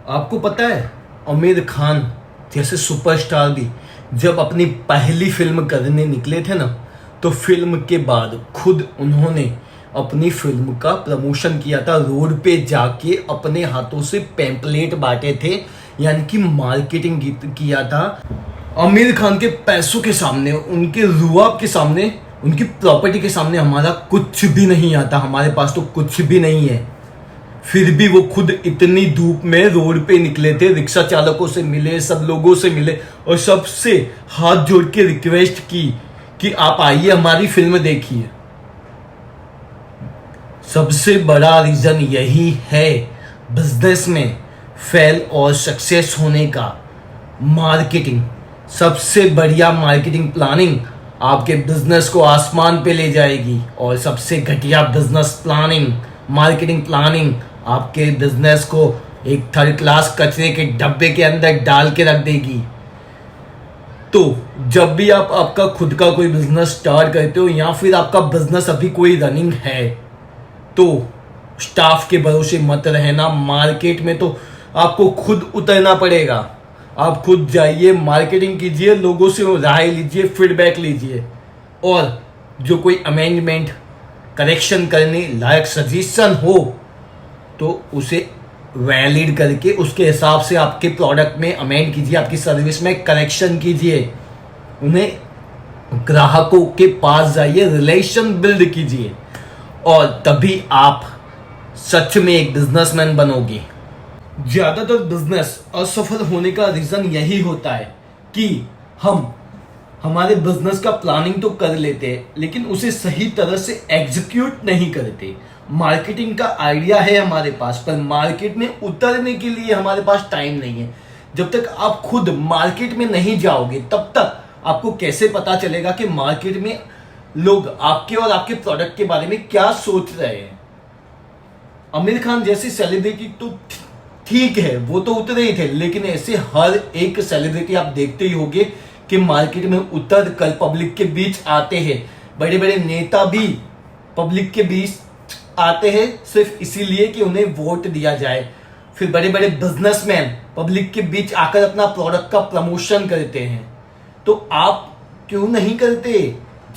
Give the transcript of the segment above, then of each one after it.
आपको पता है आमिर खान जैसे सुपरस्टार भी जब अपनी पहली फिल्म करने निकले थे ना, तो फिल्म के बाद खुद उन्होंने अपनी फिल्म का प्रमोशन किया था। रोड पे जाके अपने हाथों से पैम्पलेट बांटे थे, यानी कि मार्केटिंग किया था। आमिर खान के पैसों के सामने, उनके रुआब के सामने, उनकी प्रॉपर्टी के सामने हमारा कुछ भी नहीं आता। हमारे पास तो कुछ भी नहीं है, फिर भी वो खुद इतनी धूप में रोड पे निकले थे, रिक्शा चालकों से मिले, सब लोगों से मिले और सबसे हाथ जोड़ के रिक्वेस्ट की कि आप आइए हमारी फिल्म देखिए। सबसे बड़ा रीजन यही है बिजनेस में फेल और सक्सेस होने का, मार्केटिंग। सबसे बढ़िया मार्केटिंग प्लानिंग आपके बिजनेस को आसमान पे ले जाएगी, और सबसे घटिया बिजनेस प्लानिंग, मार्केटिंग प्लानिंग आपके बिजनेस को एक थर्ड क्लास कचरे के डब्बे के अंदर डाल के रख देगी। तो जब भी आप आपका खुद का कोई बिजनेस स्टार्ट करते हो, या फिर आपका बिजनेस अभी कोई रनिंग है, तो स्टाफ के भरोसे मत रहना। मार्केट में तो आपको खुद उतरना पड़ेगा। आप खुद जाइए, मार्केटिंग कीजिए, लोगों से राय लीजिए, फीडबैक लीजिए, और जो कोई अमेंडमेंट, करेक्शन करने लायक सजेशन हो तो उसे वैलिड करके उसके हिसाब से आपके प्रोडक्ट में अमेंड कीजिए, आपकी सर्विस में करेक्शन कीजिए। उन्हें ग्राहकों के पास जाइए, रिलेशन बिल्ड कीजिए, और तभी आप सच में एक बिजनेसमैन बनोगे। ज्यादातर बिजनेस असफल होने का रीजन यही होता है कि हम हमारे बिजनेस का प्लानिंग तो कर लेते हैं, लेकिन उसे सही तरह से एग्जीक्यूट नहीं करते। मार्केटिंग का आइडिया है हमारे पास, पर मार्केट में उतरने के लिए हमारे पास टाइम नहीं है। जब तक आप खुद मार्केट में नहीं जाओगे, तब तक आपको कैसे पता चलेगा कि मार्केट में लोग आपके और आपके प्रोडक्ट के बारे में क्या सोच रहे हैं। आमिर खान जैसी सेलिब्रिटी तो ठीक है, वो तो उतरे ही थे, लेकिन ऐसे हर एक सेलिब्रिटी आप देखते ही होंगे कि मार्केट में उतर कर पब्लिक के बीच आते हैं। बड़े बड़े नेता भी पब्लिक के बीच आते हैं सिर्फ इसीलिए कि उन्हें वोट दिया जाए। फिर बड़े बड़े बिजनेसमैन पब्लिक के बीच आकर अपना प्रोडक्ट का प्रमोशन करते हैं। तो आप क्यों नहीं करते?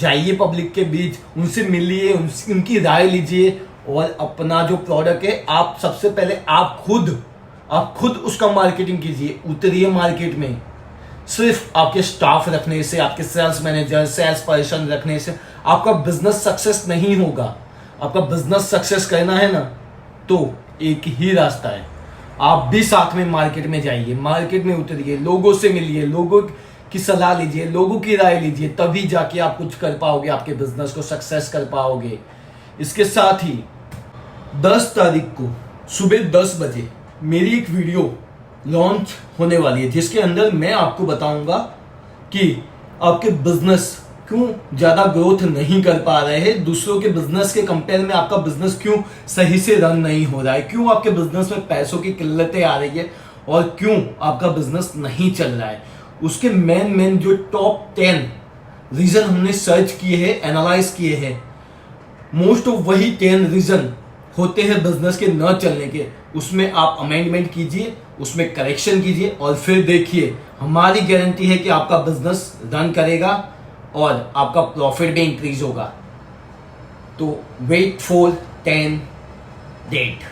जाइए पब्लिक के बीच, उनसे मिलिए, उनकी राय लीजिए, और अपना जो प्रोडक्ट है आप सबसे पहले आप खुद उसका मार्केटिंग कीजिए। उतरिए मार्केट में। सिर्फ आपके स्टाफ रखने से, आपके सेल्स मैनेजर, सेल्स पर्सन रखने से आपका बिजनेस सक्सेस नहीं होगा। आपका बिजनेस सक्सेस करना है ना, तो एक ही रास्ता है, आप भी साथ में मार्केट में जाइए, मार्केट में उतरिए, लोगों से मिलिए, लोगों की सलाह लीजिए, लोगों की राय लीजिए, तभी जाके आप कुछ कर पाओगे, आपके बिजनेस को सक्सेस कर पाओगे। इसके साथ ही 10 तारीख को सुबह 10 बजे मेरी एक वीडियो लॉन्च होने वाली है, जिसके अंदर मैं आपको बताऊंगा कि आपके बिजनेस क्यों ज्यादा ग्रोथ नहीं कर पा रहे हैं, दूसरों के बिजनेस के कंपेयर में आपका बिजनेस क्यों सही से रन नहीं हो रहा है, क्यों आपके बिजनेस में पैसों की किल्लतें आ रही है, और क्यों आपका बिजनेस नहीं चल रहा है। उसके मेन जो टॉप 10 रीजन हमने सर्च किए हैं, एनालाइज किए हैं, मोस्ट ऑफ वही 10 रीजन होते हैं बिजनेस के न चलने के। उसमें आप अमेंडमेंट कीजिए, उसमें करेक्शन कीजिए, और फिर देखिए, हमारी गारंटी है कि आपका बिजनेस रन करेगा और आपका प्रॉफिट भी इंक्रीज होगा। तो वेट फॉर 10 डेट।